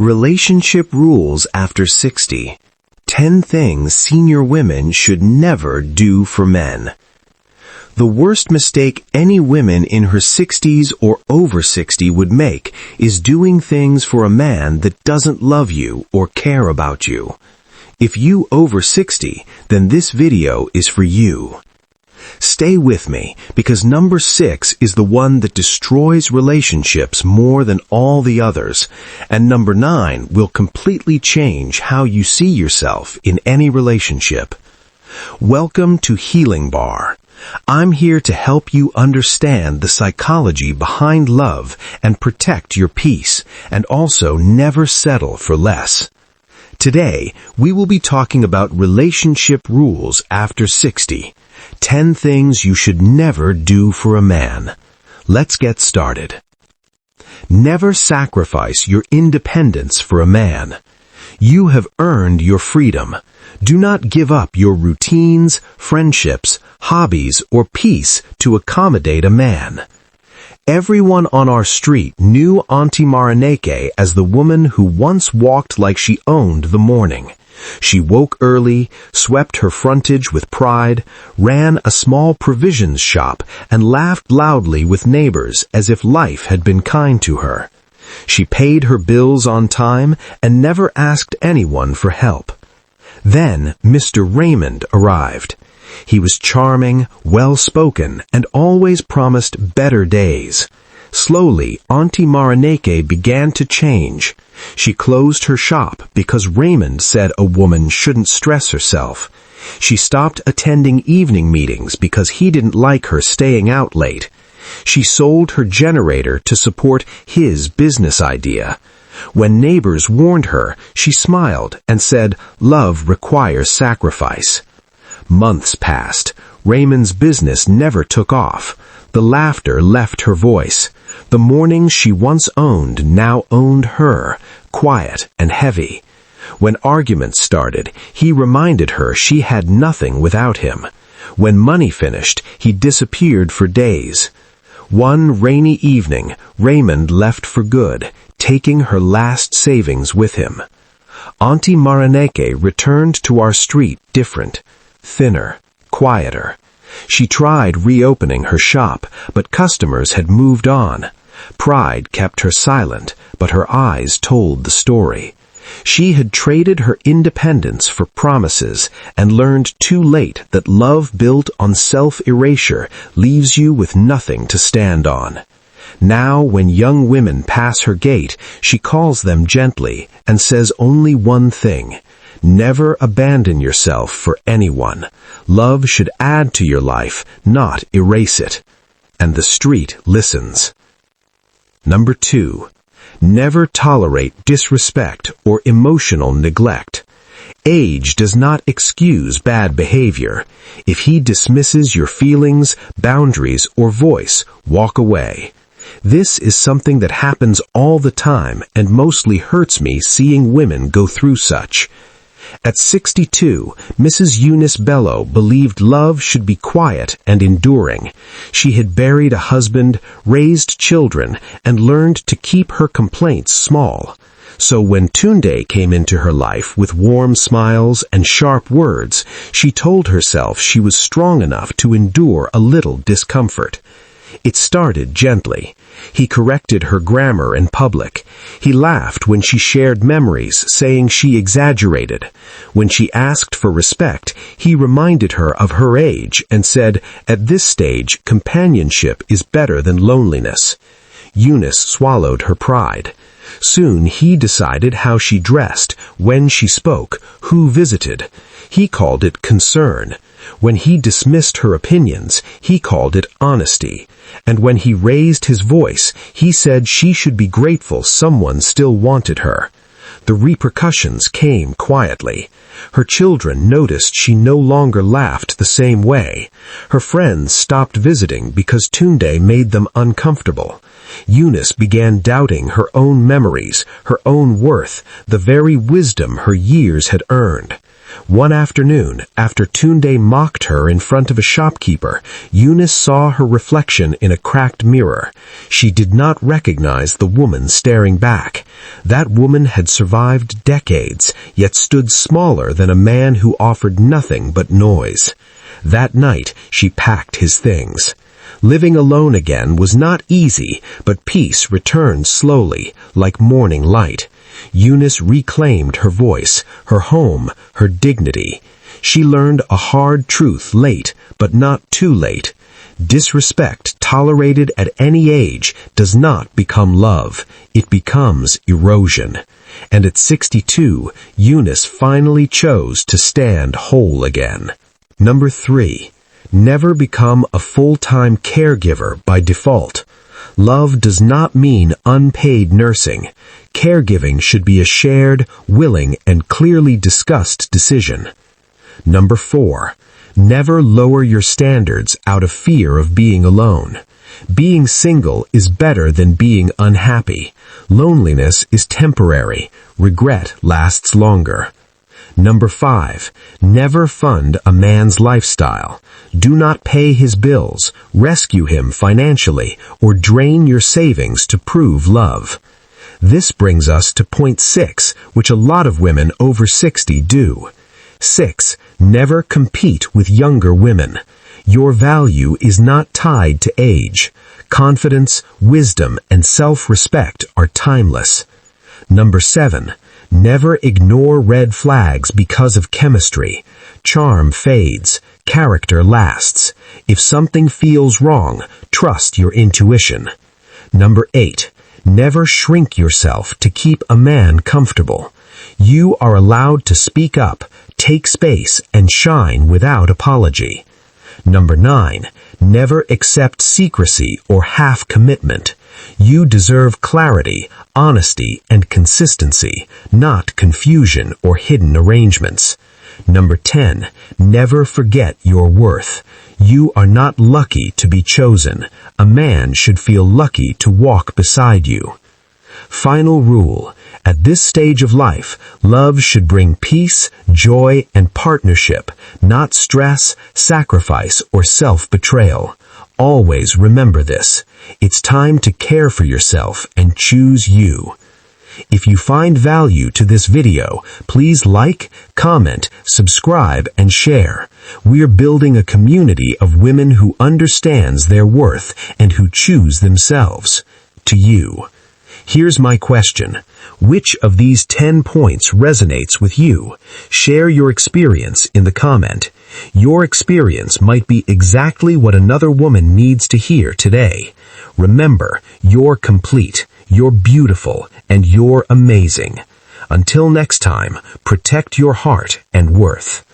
Relationship rules after 60. 10 things senior women should never do for men. The worst mistake any woman in her 60s or over 60 would make is doing things for a man that doesn't love you or care about you. If you over 60, then this video is for you. Stay with me, because number 6 is the one that destroys relationships more than all the others, and number 9 will completely change how you see yourself in any relationship. Welcome to Healing Bar. I'm here to help you understand the psychology behind love and protect your peace, and also never settle for less. Today, we will be talking about relationship rules after 60. 10 things you should never do for a man. Let's get started. Never sacrifice your independence for a man. You have earned your freedom. Do not give up your routines, friendships, hobbies, or peace to accommodate a man. Everyone on our street knew Auntie Marineke as the woman who once walked like she owned the morning. She woke early, swept her frontage with pride, ran a small provisions shop, and laughed loudly with neighbors as if life had been kind to her. She paid her bills on time and never asked anyone for help. Then Mr. Raymond arrived. He was charming, well-spoken, and always promised better days. Slowly, Auntie Marineke began to change. She closed her shop because Raymond said a woman shouldn't stress herself. She stopped attending evening meetings because he didn't like her staying out late. She sold her generator to support his business idea. When neighbors warned her, she smiled and said, "Love requires sacrifice." Months passed. Raymond's business never took off. The laughter left her voice. The mornings she once owned now owned her, quiet and heavy. When arguments started, he reminded her she had nothing without him. When money finished, he disappeared for days. One rainy evening, Raymond left for good, taking her last savings with him. Auntie Marineke returned to our street different, thinner, quieter. She tried reopening her shop, but customers had moved on. Pride kept her silent, but her eyes told the story. She had traded her independence for promises and learned too late that love built on self-erasure leaves you with nothing to stand on. Now, when young women pass her gate, she calls them gently and says only one thing: never abandon yourself for anyone. Love should add to your life, not erase it. And the street listens. Number 2. Never tolerate disrespect or emotional neglect. Age does not excuse bad behavior. If he dismisses your feelings, boundaries, or voice, walk away. This is something that happens all the time and mostly hurts me seeing women go through such. At 62, Mrs. Eunice Bello believed love should be quiet and enduring. She had buried a husband, raised children, and learned to keep her complaints small. So when Tunde came into her life with warm smiles and sharp words, she told herself she was strong enough to endure a little discomfort. It started gently. He corrected her grammar in public. He laughed when she shared memories, saying she exaggerated. When she asked for respect, he reminded her of her age and said, "At this stage, companionship is better than loneliness." Eunice swallowed her pride. Soon he decided how she dressed, when she spoke, who visited. He called it concern. When he dismissed her opinions, he called it honesty. And when he raised his voice, he said she should be grateful someone still wanted her. The repercussions came quietly. Her children noticed she no longer laughed the same way. Her friends stopped visiting because Tunde made them uncomfortable. Eunice began doubting her own memories, her own worth, the very wisdom her years had earned. One afternoon, after Tunde mocked her in front of a shopkeeper, Eunice saw her reflection in a cracked mirror. She did not recognize the woman staring back. That woman had survived decades, yet stood smaller than a man who offered nothing but noise. That night, she packed his things. Living alone again was not easy, but peace returned slowly, like morning light. Eunice reclaimed her voice, her home, her dignity. She learned a hard truth late, but not too late. Disrespect tolerated at any age does not become love. It becomes erosion. And at 62, Eunice finally chose to stand whole again. Number 3. Never become a full-time caregiver by default. Love does not mean unpaid nursing. Caregiving should be a shared, willing, and clearly discussed decision. Number 4. Never lower your standards out of fear of being alone. Being single is better than being unhappy. Loneliness is temporary. Regret lasts longer. Number 5. Never fund a man's lifestyle. Do not pay his bills, rescue him financially, or drain your savings to prove love. This brings us to point 6, which a lot of women over 60 do. 6. Never compete with younger women. Your value is not tied to age. Confidence, wisdom, and self-respect are timeless. Number 7. Never ignore red flags because of chemistry. Charm fades. Character lasts. If something feels wrong, trust your intuition. Number 8. Never shrink yourself to keep a man comfortable. You are allowed to speak up, take space, and shine without apology. Number 9. Never accept secrecy or half-commitment. You deserve clarity, honesty, and consistency, not confusion or hidden arrangements. Number 10. Never forget your worth. You are not lucky to be chosen. A man should feel lucky to walk beside you. Final rule. At this stage of life, love should bring peace, joy, and partnership, not stress, sacrifice, or self-betrayal. Always remember this. It's time to care for yourself and choose you. If you find value to this video, please like, comment, subscribe, and share. We're building a community of women who understands their worth and who choose themselves. To you. Here's my question. Which of these 10 points resonates with you? Share your experience in the comment. Your experience might be exactly what another woman needs to hear today. Remember, you're complete, you're beautiful, and you're amazing. Until next time, protect your heart and worth.